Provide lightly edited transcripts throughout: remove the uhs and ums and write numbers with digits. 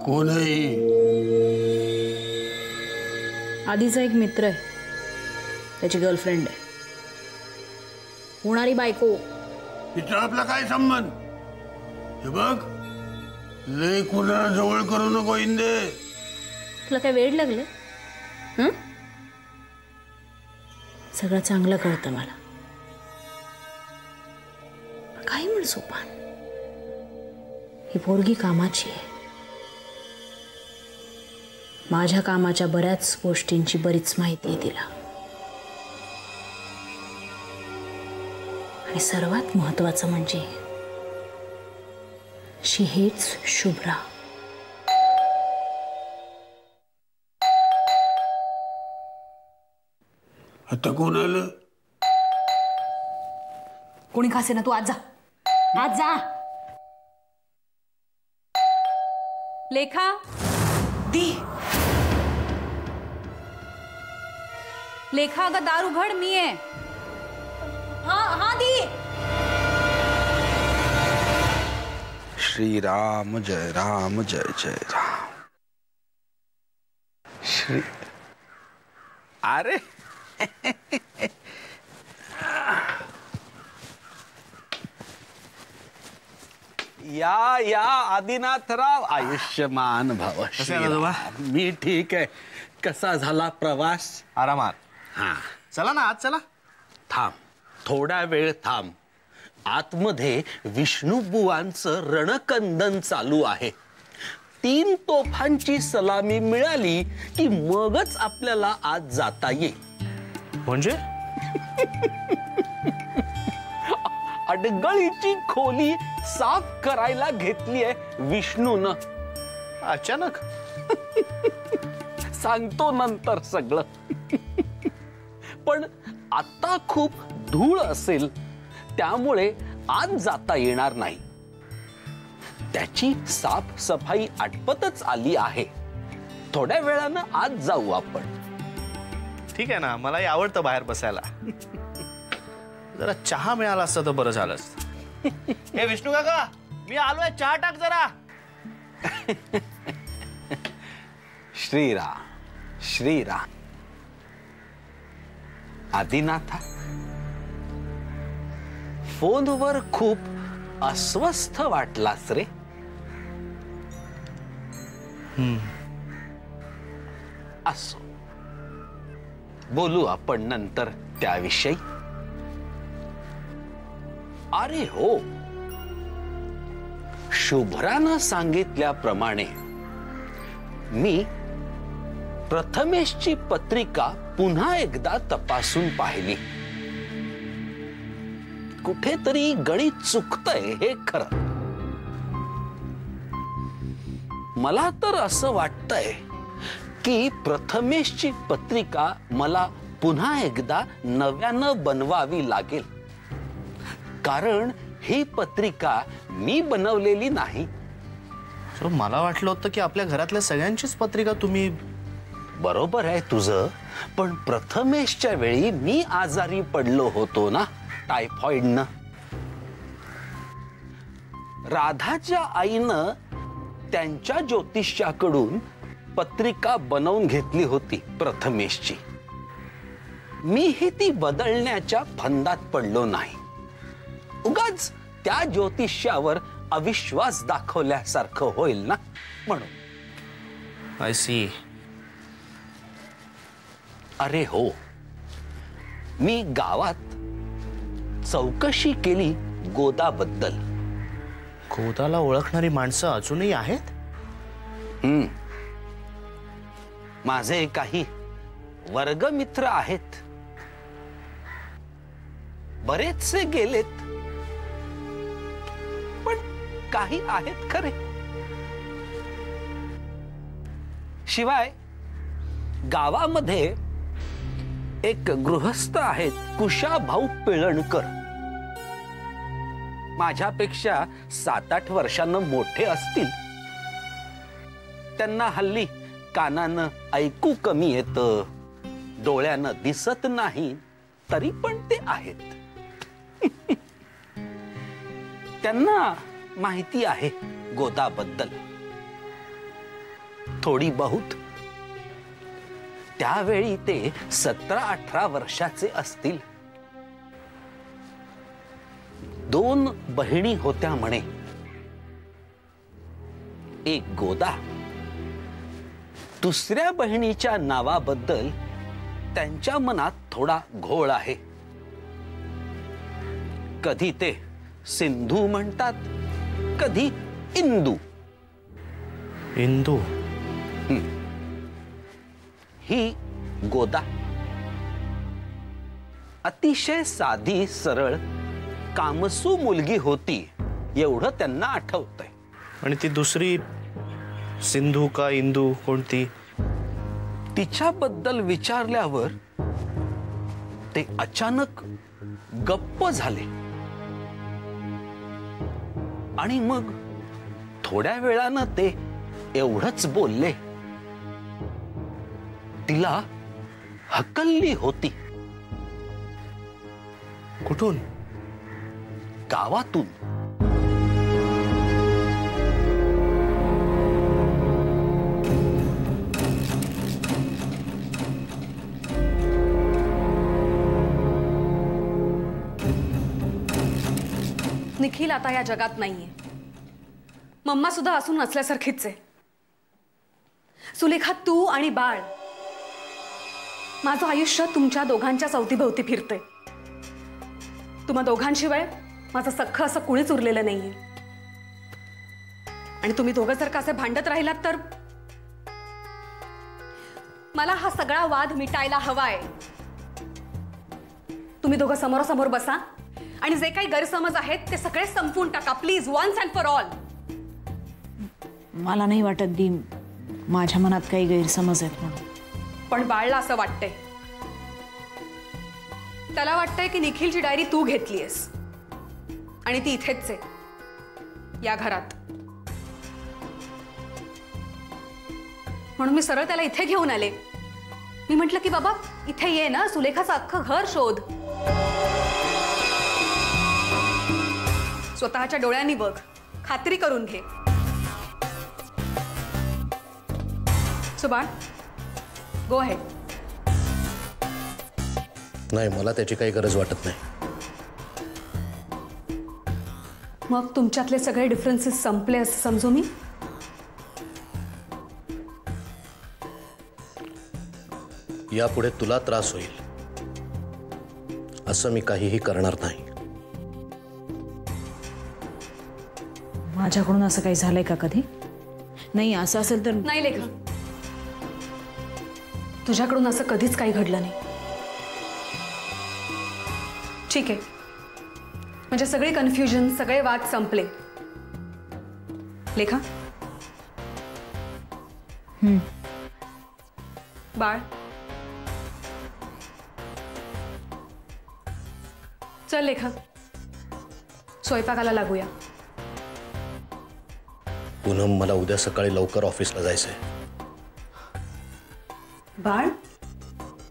कोण आहे? आधीचा एक मित्र आहे, त्याची गर्लफ्रेंड आहे, होणारी बायको. तिचा आपला काय संबंध? हे बघ, लय कुणाला जवळ करू नको इंदे. तुला काय वेड लागले? सगळं चांगलं कळतं मला. काय म्हण सोपान, ही पोरगी कामाची आहे. माझ्या कामाच्या बऱ्याच गोष्टींची बरीच माहिती आहे तिला. आणि सर्वात महत्वाचं म्हणजे शी हेट्स शुभ्रा. आता कोण आलं? कोणी खासे ना, तू आज जा, आज जा. लेखा दी, लेखा अगं दार उघड, मी आहे. हाँ दी. श्री राम जय राम जय जय राम. श्री अरे या या आदिनाथराव, आयुष्यमान भव. मी ठीक आहे. कसा झाला प्रवास? आरामात. हा, चला ना, आज चला. थांब, थोडा वेळ थांब. आतमध्ये विष्णुबुवांचं रणकंदन चालू आहे. 3 तोफांची सलामी मिळाली की मगच आपल्याला आज जाता येईल. म्हणजे अडगळीची खोली साफ करायला घेतली आहे विष्णूनं. अचानक? सांगतो नंतर सगळं. पण आता खूप धूळ असेल, त्यामुळे आज जाता येणार नाही. त्याची साफसफाई आटपतच आली आहे. थोड्या वेळानं आज जाऊ आपण. ठीक आहे ना, मलाही आवडतं बाहेर बसायला. जरा चहा मिळाला असता तर बरं झालं असतं. हे विष्णू काका, मी आलोय, चहा टाक जरा. श्रीराम श्रीराम. आदिनाथा, फोनवर खूप अस्वस्थ वाटलास रे. असो, बोलू आपण नंतर त्याविषयी. अरे हो, शुभ्रानं सांगितल्याप्रमाणे मी प्रथमेशची पत्रिका पुन्हा एकदा तपासून पाहिली. कुठेतरी गणित चुकतंय हे खरं. मला तर असं वाटतंय की प्रथमेशची पत्रिका मला पुन्हा एकदा नव्यानं बनवावी लागेल. कारण ही पत्रिका मी बनवलेली नाही. मला वाटलं होतं की आपल्या घरातल्या सगळ्यांचीच पत्रिका तुम्ही. बरोबर आहे तुझं, पण प्रथमेशच्या वेळी मी आजारी पडलो होतो ना, टायफॉइडनं. राधाच्या आईनं त्यांच्या ज्योतिष्याकडून पत्रिका बनवून घेतली होती प्रथमेशची. मीही ती बदलण्याच्या फंदात पडलो नाही. उगाच त्या ज्योतिष्यावर अविश्वास दाखवल्यासारखं होईल ना, म्हणून. I see. अरे हो, मी गावात चौकशी केली गोदाबद्दल. गोदाला ओळखणारी माणसं अजूनही आहेत? माझे काही वर्गमित्र आहेत. बरेचसे गेलेत, पण काही आहेत खरे. शिवाय गावामध्ये एक गृहस्थ आहेत, कुशाभाऊ पिळणकर. माझ्यापेक्षा 7-8 वर्षांनं मोठे असतील. त्यांना हल्ली कानानं ऐकू कमी येतं, डोळ्यानं दिसत नाही, तरी पण ते आहेत. त्यांना माहिती आहे गोदाबद्दल. थोडी बहुत. त्यावेळी ते 17-18 वर्षाचे असतील. 2 बहिणी होत्या म्हणे. एक गोदा. दुसऱ्या बहिणीच्या नावाबद्दल त्यांच्या मनात थोडा घोळ आहे. कधी ते सिंधू म्हणतात, कधी इंदू. इंदू. ही गोदा अतिशय साधी सरळ कामसू मुलगी होती एवढं त्यांना आठवतंय. आणि ती दुसरी सिंधू का इंदू कोणती? तिच्याबद्दल विचारल्यावर ते अचानक गप्प झाले. आणि मग थोड्या वेळानं ते एवढंच बोलले, तिला हकलली होती. कुठून? गावातून. निखिल आता या जगात नाहीये. मम्मा सुद्धा असून नसल्यासारखीच आहे. सुलेखा, तू आणि बाळ, माझं आयुष्य तुमच्या दोघांच्या अवतीभोवती फिरतंय. तुम्हा दोघांशिवाय माझं सख्खं असं कुणीच उरलेलं नाहीये. आणि तुम्ही दोघं जर का असे भांडत राहिलात तर मला हा सगळा वाद मिटायला हवाय. तुम्ही दोघं समोरासमोर बसा आणि जे काही गैरसमज आहेत ते सगळे संपवून टाका please, once and for all. मला नाही वाटत दी माझ्या मनात काही गैरसमज आहेत म्हणून. पण बाळला असं वाटतंय. त्याला वाटतंय की निखिलची डायरी तू घेतलीयस आणि ती इथेच आहे या घरात. म्हणून मी सरळ त्याला इथे घेऊन आले. मी म्हटलं की बाबा इथे ये ना, सुलेखाचं अख्खं घर शोध. स्वतःच्या डोळ्यांनी बघ, खात्री करून घे. सुबाळ, गो अहेड. नाही, मला त्याची काही गरज वाटत नाही. मग तुमच्यातले सगळे डिफरन्सेस संपले असं समजू मी? यापुढे तुला त्रास होईल असं मी काहीही करणार नाही. माझ्याकडून असं काही झालंय का कधी? नाही, असं असेल तर नाही लेखा, तुझ्याकडून असं कधीच काही घडलं नाही. ठीक आहे, म्हणजे सगळे कन्फ्युजन, सगळे वाद संपले. लेखा, बाळ, चल लेखा, स्वयंपाकाला लागूया. पूनम, मला उद्या सकाळी लवकर ऑफिसला जायचंय. बाळ,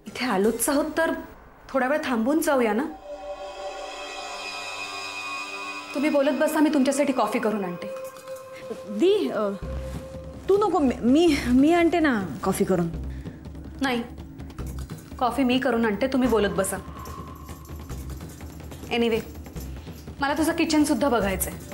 इथे आलोच आहोत तर थोडा वेळ थांबून जाऊया ना. तुम्ही बोलत बसा, मी तुमच्यासाठी कॉफी करून आणते. दी तू नको, मी आणते ना कॉफी करून. नाही, कॉफी मी करून आणते, तुम्ही बोलत बसा. एनिवे, मला तुझं किचन सुद्धा बघायचंय.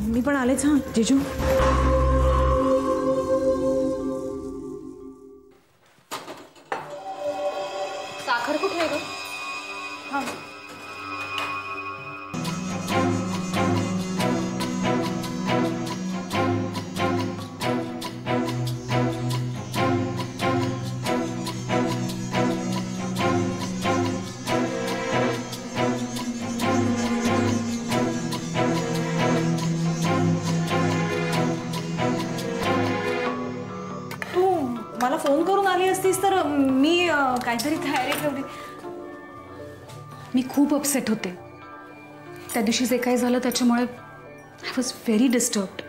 मी पण आलेच. हां जिजू. साखर कुठे आहे ग? हां, मला फोन करून आली असतीस तर मी काहीतरी तयारी ठेवली. मी खूप अपसेट होते त्या दिवशी. जे काही झालं त्याच्यामुळे आय वॉज व्हेरी डिस्टर्ब्ड.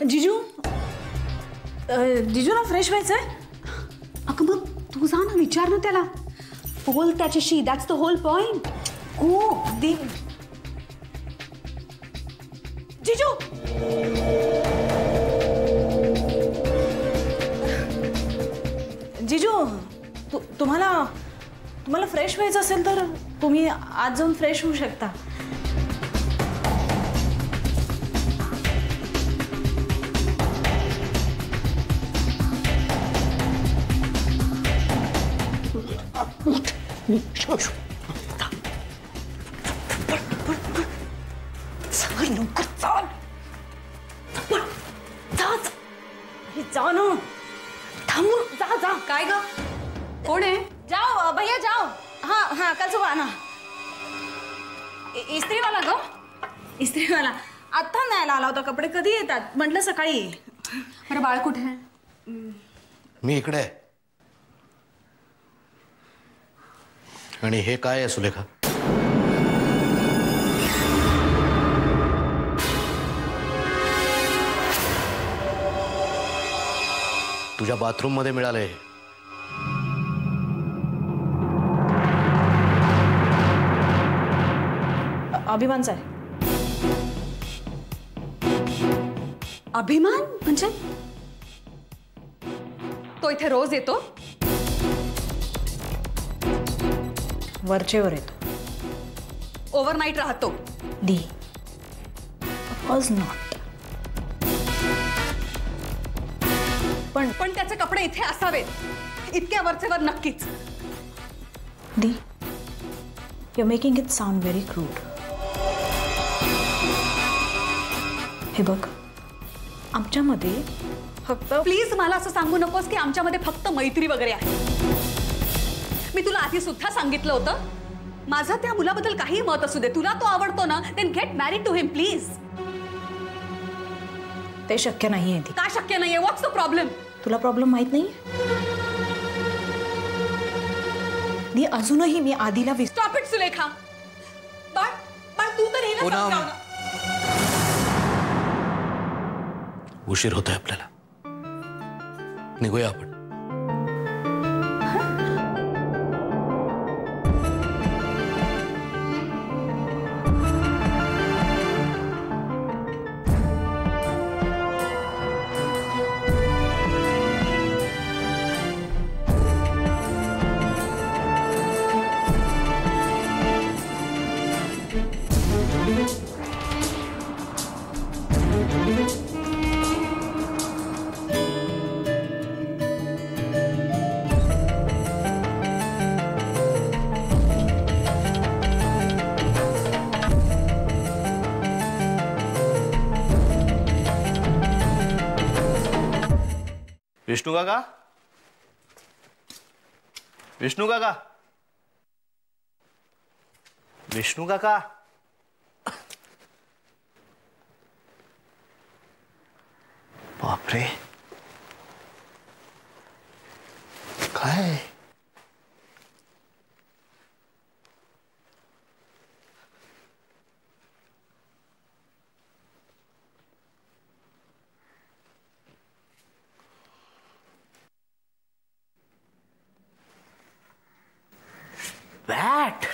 जिजू जिजूला फ्रेश व्हायचंय. अगं मग तू जा ना, विचार ना त्याला, बोल त्याच्याशी. That's the whole point. ओ दे जिजू. जिजू तुम्हाला फ्रेश व्हायचं असेल तर तुम्ही आज जाऊन फ्रेश होऊ शकता. लवकर चाल. जा ना, थांबून जा जा. काय ग, कोण आहे? जाओ भैया जाओ. हाँ हाँ कल सुबह आना. इस्त्रीवाला ग, इस्त्रीवाला आता नाही आला होता. कपडे कधी येतात म्हटलं सकाळी. बरं बाळ कुठे आहे? मी इकडे आहे. आणि हे काय आहे सुलेखा? तुझ्या बाथरूम मध्ये मिळालंय. अभिमानचा आहे. अभिमान म्हणजे? तो इथे रोज येतो? वरचेवर येतो. ओव्हरनाईट राहतो? दी ऑफकोर्स नॉट. पण त्याचे कपडे इथे असावेत, इतक्या वरचेवर नक्कीच. दी you making it sound very crude. हे बघ, आमच्यामध्ये फक्त प्लीज मला असं सांगू नकोस की आमच्यामध्ये फक्त मैत्री वगैरे आहे. मी तुला आधी सुद्धा सांगितलं होतं, माझं त्या मुलाबद्दल काही मत असू दे, तुला तो आवडतो ना, then get married to him please. ते शक्य नाहीये. दी का शक्य नाहीये? What's the problem? तुला प्रॉब्लेम माहित नाही? दी अजूनही मी आधीला स्टॉप इट सुलेखा. बाळ बाळ तू तर हिला समजाव ना. उशीर होतोय आपल्याला. निघूया आपण. विष्णू काका, विष्णू काका, विष्णू काका. बापरे, काय? बॅट.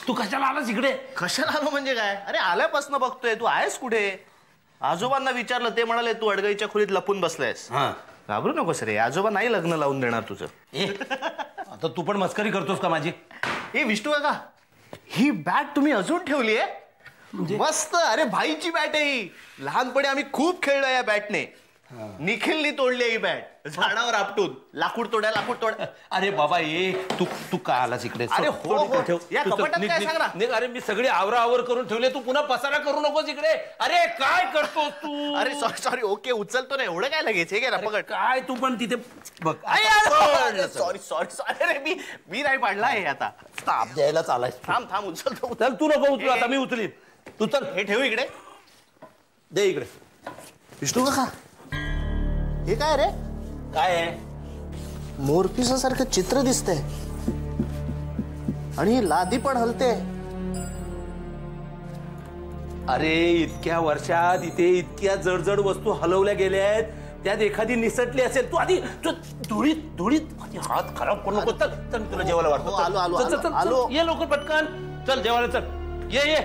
तू कशाला आलास इकडे? कशाला आलो म्हणजे काय? अरे आल्यापासून बघतोय. तू आहेस कुठे? आजोबांना विचारलं, ते म्हणाले तू अडगईच्या खोलीत लपून बसलायस. घाबरू नकोस रे, आजोबा नाही लग्न लावून देणार तुझं. आता तू पण मस्करी करतोस का माझी? ए विष्णू काका, ही बॅट तुम्ही अजून ठेवली आहे? मस्त. अरे भाईची बॅट आहे ही. लहानपणी आम्ही खूप खेळलो या बॅटने. निखिलनी तोडली ही बॅट झाडावर आपटून. लाकूड तोड्या, लाकूड तोड्या. अरे बाबा ये, तू का आलास इकडे? अरे हो हो, या कपाटात काय सांग ना. अरे मी सगळी आवराआवर करून ठेवले, तू पुन्हा पसारा करू नकोस इकडे. अरे काय करतोस तू? अरे सॉरी सॉरी, ओके उचलतो ना. एवढं काय लगेच? हे घे ना, पकड. काय तू पण तिथे बघ. Sorry sorry sorry. अरे मी नाही पाडला आहे आता. ताप द्यायला चालायस. थांब थांब, उचलतो. चल तू नको उचलू, आता मी उचलीन. तू चल. हे ठेवू इकडे. दे इकडे. विष्णू काका, हे काय रे? काय आहे? मोरपिसासारखं चित्र दिसतंय आणि ही लादी पण हलते. अरे इतक्या वर्षात इथे इतक्या जडजड वस्तू हलवल्या गेल्या आहेत, त्यात एखादी निसटली असेल. तू आधी धुळीत धुळीत हात खराब करू नको. चल तुला जेवायला वाटतो. आलो, आलो, चल, चल, चल, आलो. ये लवकर पटकन. चल जेवायला चल. ये.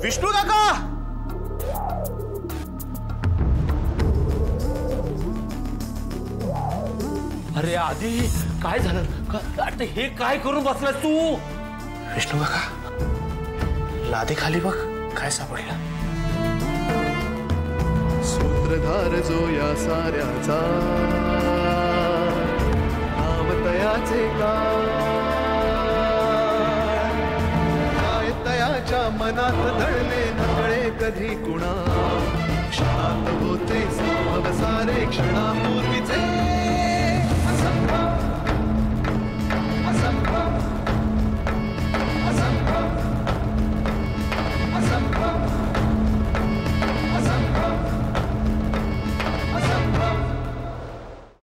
विष्णू काका, अरे आधी काय झालं? आता हे काय करून बसलास तू? विष्णू काका, लादी खाली बघ, काय सापडलं. सूत्रधार जो या साऱ्याचा, नाव तयाचे काय तयाच्या मनात धळले नकळे कधी कुणा. क्षणात होते संभव सारे क्षणा